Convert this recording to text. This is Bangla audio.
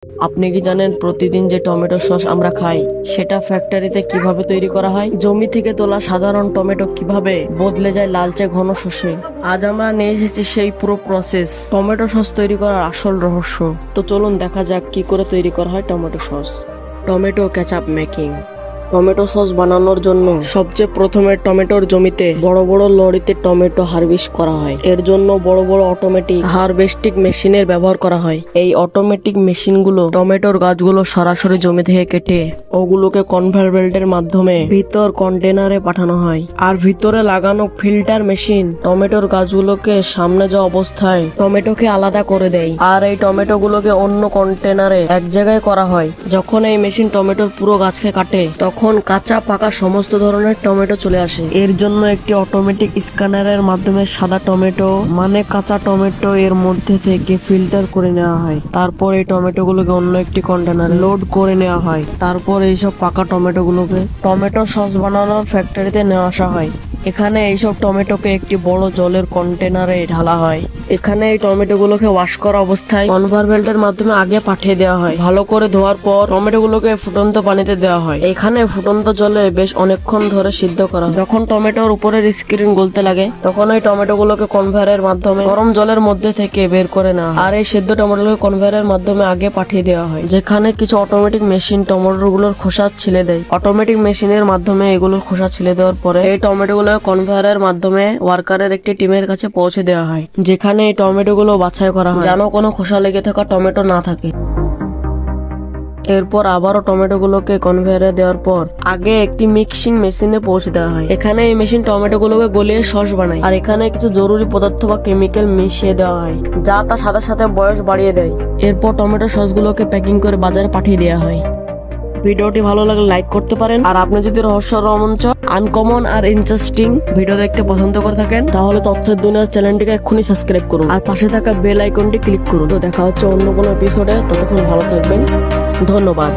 আপনি কি জানেন প্রতিদিন যে টমেটো সস আমরা খাই সেটা ফ্যাক্টরিতে কিভাবে তৈরি করা হয়? জমি থেকে তোলা সাধারণ টমেটো কিভাবে বদলে যায় লালচে ঘন সসে? আজ আমরা নিয়ে এসেছি সেই পুরো প্রসেস, টমেটো সস তৈরি করার আসল রহস্য। তো চলুন দেখা যাক কি করে তৈরি করা হয় tomato sauce. Tomato ketchup making. Tomato sauce বানানোর জন্য সবচেয়ে প্রথমে টমেটোর জমিতে বড় বড় লরিতে টমেটো হারভেস্ট করা হয়। এর জন্য বড় বড় অটোমেটিক হারভেস্টিং মেশিনের ব্যবহার করা হয়। এই অটোমেটিক মেশিনগুলো টমেটোর গাছগুলো সরাসরি জমি থেকে কেটে ওগুলোকে কনভেয়র বেল্টের মাধ্যমে ভিতর কন্টেনারে পাঠানো হয়। আর ভিতরে লাগানো ফিল্টার মেশিন টমেটোর গাছগুলোকে সামনে যাওয়া অবস্থায় টমেটোকে আলাদা করে দেয়। আর এই টমেটো গুলোকে অন্য কন্টেনারে এক জায়গায় করা হয়। যখন এই মেশিন টমেটোর পুরো গাছকে কাটে তখন কাঁচা পাকা সমস্ত ধরনের টমেটো চলে আসে। এর জন্য একটি অটোমেটিক স্ক্যানারের মাধ্যমে সাদা টমেটো মানে কাঁচা টমেটো এর মধ্যে থেকে ফিল্টার করে নেওয়া হয়। তারপর এই টমেটো গুলোকে অন্য একটি কন্টেনারে লোড করে নেওয়া হয়। তারপর এইসব পাকা টমেটো গুলোকে টমেটো সস বানানোর ফ্যাক্টরিতে নিয়ে আসা হয়। এখানে এইসব টমেটোকে একটি বড় জলের কন্টেনারে ঢালা হয়। এখানে এই টমেটো গুলোকে ওয়াশ করা অবস্থায় কনভেয়র বেল্টের মাধ্যমে আগে পাঠিয়ে দেওয়া হয়। ভালো করে ধোয়ার পর টমেটো গুলোকে ফুটন্ত পানিতে দেওয়া হয়। এখানে ফুটন্ত জলে বেশ অনেকক্ষণ ধরে সিদ্ধ করা হয়। যখন টমেটোর উপরের স্ক্রিন গলতে লাগে তখন ওই টমেটো গুলোকে কনভেয়রের মাধ্যমে গরম জলের মধ্যে থেকে বের করে নেওয়া হয়। আর এই সিদ্ধ টমেটোগুলোকে কনভেয়রের মাধ্যমে আগে পাঠিয়ে দেওয়া হয়, যেখানে কিছু অটোমেটিক মেশিন টমেটো গুলোর খোসা ছিলে দেয়। অটোমেটিক মেশিনের মাধ্যমে এগুলোর খোসা ছিলে দেওয়ার পরে এই টমেটো গুলো কনভেয়রের মাধ্যমে ওয়ার্কারের একটি টিমের কাছে পৌঁছে দেওয়া হয়, যেখানে এই টমেটো গুলো বাছাই করা হয় যেন কোনো খোসা লেগে থাকা টমেটো না থাকে। এরপর আবারও টমেটো গুলোকে কনভেয়রে দেওয়ার পর আগে একটি মিক্সিং মেশিনে পৌঁছে দেওয়া হয়। এখানে এই মেশিন টমেটো গুলোকে গলিয়ে সস বানায়। আর এখানে কিছু জরুরি পদার্থ বা কেমিক্যাল মিশিয়ে দেওয়া হয় যা তার সাথে সাথে বয়স বাড়িয়ে দেয়। এরপর টমেটো সস গুলোকে প্যাকিং করে বাজারে পাঠিয়ে দেওয়া হয়। ভিডিওটি ভালো লাগলে লাইক করতে পারেন। আর আপনি যদি রহস্য, রোমাঞ্চ, আনকমন আর ইন্টারেস্টিং ভিডিও দেখতে পছন্দ করে থাকেন তাহলে তথ্যের দুনিয়ার চ্যানেলটিকে এক্ষুনি সাবস্ক্রাইব করুন আর পাশে থাকা বেল আইকনটি ক্লিক করুন। তো দেখা হচ্ছে অন্য কোনো এপিসোডে। ততক্ষণ ভালো থাকবেন। ধন্যবাদ।